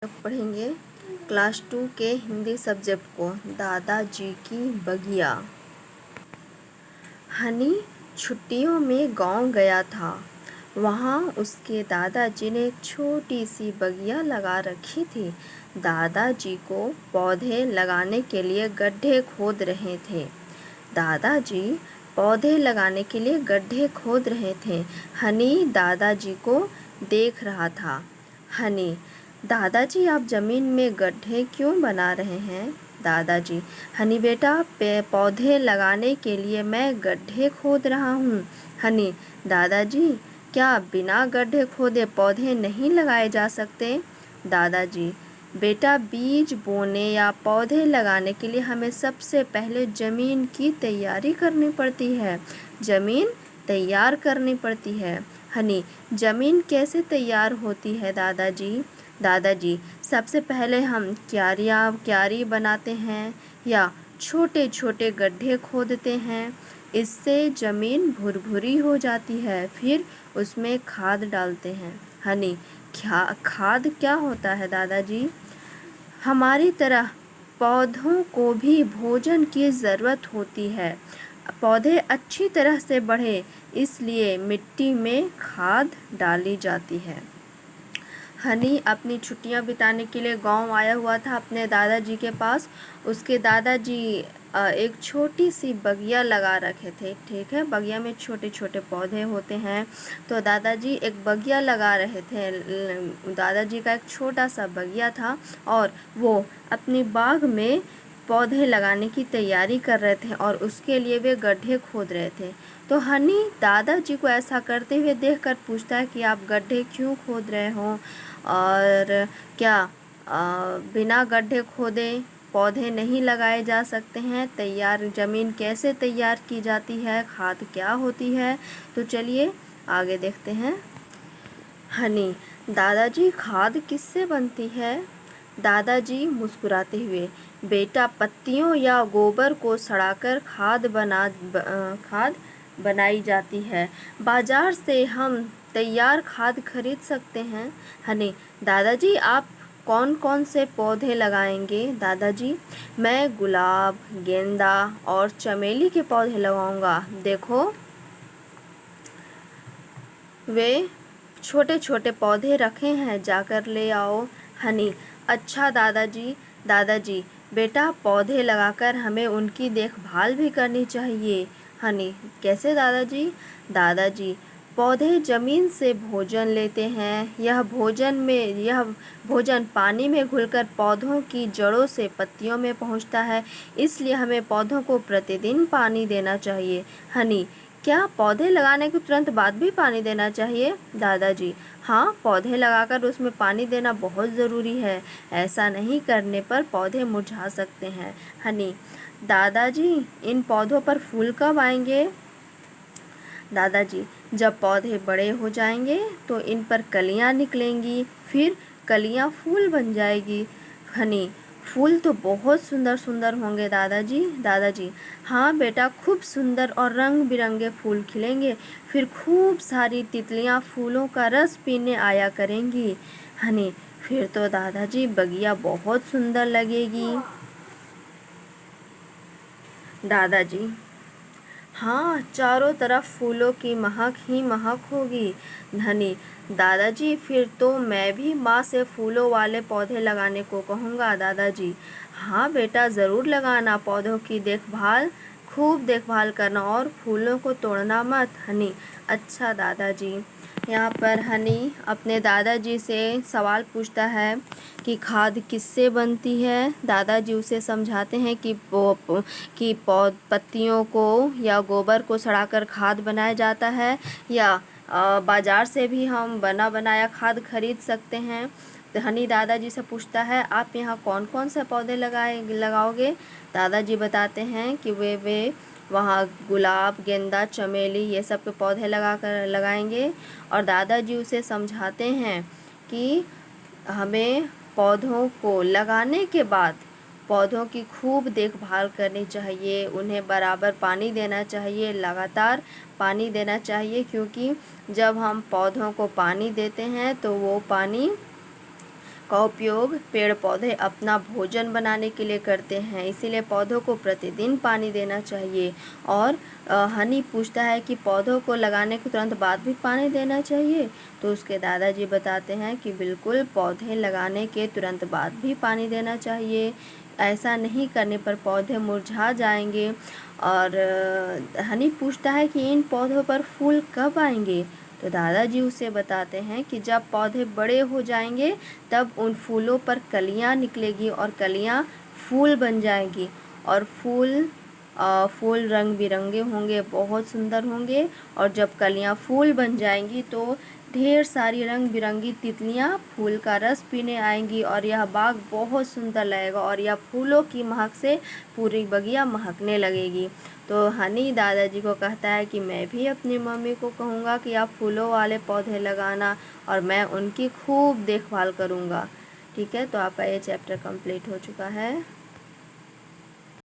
अब पढ़ेंगे क्लास 2 के हिंदी सब्जेक्ट को। दादाजी की बगिया। हनी छुट्टियों में गांव गया था। वहां उसके दादाजी ने एक छोटी सी बगिया लगा रखी थी। दादाजी को पौधे लगाने के लिए गड्ढे खोद रहे थे। दादाजी पौधे लगाने के लिए गड्ढे खोद रहे थे। हनी दादाजी को देख रहा था। हनी: दादाजी, आप जमीन में गड्ढे क्यों बना रहे हैं? दादाजी: हनी बेटा, पौधे लगाने के लिए मैं गड्ढे खोद रहा हूँ। हनी: दादाजी, क्या बिना गड्ढे खोदे पौधे नहीं लगाए जा सकते? दादाजी: बेटा, बीज बोने या पौधे लगाने के लिए हमें सबसे पहले ज़मीन की तैयारी करनी पड़ती है। ज़मीन तैयार करनी पड़ती है। हनी: ज़मीन कैसे तैयार होती है दादाजी? दादाजी: सबसे पहले हम क्यारी बनाते हैं या छोटे छोटे गड्ढे खोदते हैं। इससे ज़मीन भुरभुरी हो जाती है। फिर उसमें खाद डालते हैं। हनी: खाद क्या होता है दादाजी? हमारी तरह पौधों को भी भोजन की ज़रूरत होती है। पौधे अच्छी तरह से बढ़े इसलिए मिट्टी में खाद डाली जाती है। हनी अपनी छुट्टियां बिताने के लिए गांव आया हुआ था अपने दादाजी के पास। उसके दादाजी एक छोटी सी बगिया लगा रखे थे। ठीक है, बगिया में छोटे छोटे पौधे होते हैं। तो दादाजी एक बगिया लगा रहे थे। दादाजी का एक छोटा सा बगिया था और वो अपनी बाग में पौधे लगाने की तैयारी कर रहे थे और उसके लिए वे गड्ढे खोद रहे थे। तो हनी दादाजी को ऐसा करते हुए देखकर पूछता है कि आप गड्ढे क्यों खोद रहे हो और क्या बिना गड्ढे खोदे पौधे नहीं लगाए जा सकते हैं? तैयार ज़मीन कैसे तैयार की जाती है? खाद क्या होती है? तो चलिए आगे देखते हैं। हनी: दादाजी, खाद किससे बनती है? दादाजी मुस्कुराते हुए: बेटा, पत्तियों या गोबर को सड़ाकर खाद बनाई जाती है। बाजार से हम तैयार खाद खरीद सकते हैं। हनी: दादाजी, आप कौन कौन से पौधे लगाएंगे? दादाजी: मैं गुलाब, गेंदा और चमेली के पौधे लगाऊंगा। देखो, वे छोटे छोटे पौधे रखे हैं, जाकर ले आओ। हनी: अच्छा दादाजी। दादाजी: बेटा, पौधे लगाकर हमें उनकी देखभाल भी करनी चाहिए। हनी: कैसे दादाजी? दादाजी: पौधे जमीन से भोजन लेते हैं। यह भोजन पानी में घुलकर पौधों की जड़ों से पत्तियों में पहुंचता है। इसलिए हमें पौधों को प्रतिदिन पानी देना चाहिए। हनी: क्या पौधे लगाने के तुरंत बाद भी पानी देना चाहिए? दादाजी: हाँ, पौधे लगाकर उसमें पानी देना बहुत ज़रूरी है। ऐसा नहीं करने पर पौधे मुरझा सकते हैं। हनी: दादाजी, इन पौधों पर फूल कब आएंगे? दादाजी: जब पौधे बड़े हो जाएंगे तो इन पर कलियां निकलेंगी, फिर कलियां फूल बन जाएगी। हनी: फूल तो बहुत सुंदर सुंदर होंगे दादाजी। दादाजी: हाँ बेटा, खूब सुंदर और रंग बिरंगे फूल खिलेंगे। फिर खूब सारी तितलियां फूलों का रस पीने आया करेंगी। हनी: फिर तो दादाजी बगिया बहुत सुंदर लगेगी। दादाजी: हाँ, चारों तरफ फूलों की महक ही महक होगी। हनी: दादाजी, फिर तो मैं भी माँ से फूलों वाले पौधे लगाने को कहूँगा। दादाजी: हाँ बेटा, ज़रूर लगाना। पौधों की खूब देखभाल करना और फूलों को तोड़ना मत। हनी: अच्छा दादाजी। यहाँ पर हनी अपने दादाजी से सवाल पूछता है कि खाद किससे बनती है। दादाजी उसे समझाते हैं कि पत्तियों को या गोबर को सड़ाकर खाद बनाया जाता है या बाज़ार से भी हम बना बनाया खाद खरीद सकते हैं। तो हनी दादाजी से पूछता है, आप यहाँ कौन कौन से पौधे लगाओगे? दादाजी बताते हैं कि वे वहाँ गुलाब, गेंदा, चमेली ये सब के पौधे लगाएंगे। और दादाजी उसे समझाते हैं कि हमें पौधों को लगाने के बाद पौधों की खूब देखभाल करनी चाहिए। उन्हें बराबर पानी देना चाहिए, लगातार पानी देना चाहिए, क्योंकि जब हम पौधों को पानी देते हैं तो वो पानी का उपयोग पेड़ पौधे अपना भोजन बनाने के लिए करते हैं, इसीलिए पौधों को प्रतिदिन पानी देना चाहिए। और हनी पूछता है कि पौधों को लगाने के तुरंत बाद भी पानी देना चाहिए, तो उसके दादाजी बताते हैं कि बिल्कुल पौधे लगाने के तुरंत बाद भी पानी देना चाहिए, ऐसा नहीं करने पर पौधे मुरझा जाएंगे। और हनी पूछता है कि इन पौधों पर फूल कब आएंगे, तो दादाजी उसे बताते हैं कि जब पौधे बड़े हो जाएंगे तब उन फूलों पर कलियां निकलेगी और कलियां फूल बन जाएंगी, और फूल रंग बिरंगे होंगे, बहुत सुंदर होंगे। और जब कलियां फूल बन जाएंगी तो ढेर सारी रंग बिरंगी तितलियां फूल का रस पीने आएंगी और यह बाग बहुत सुंदर लगेगा और यह फूलों की महक से पूरी बगिया महकने लगेगी। तो हनी दादाजी को कहता है कि मैं भी अपनी मम्मी को कहूँगा कि आप फूलों वाले पौधे लगाना और मैं उनकी खूब देखभाल करूँगा। ठीक है, तो आपका ये चैप्टर कंप्लीट हो चुका है।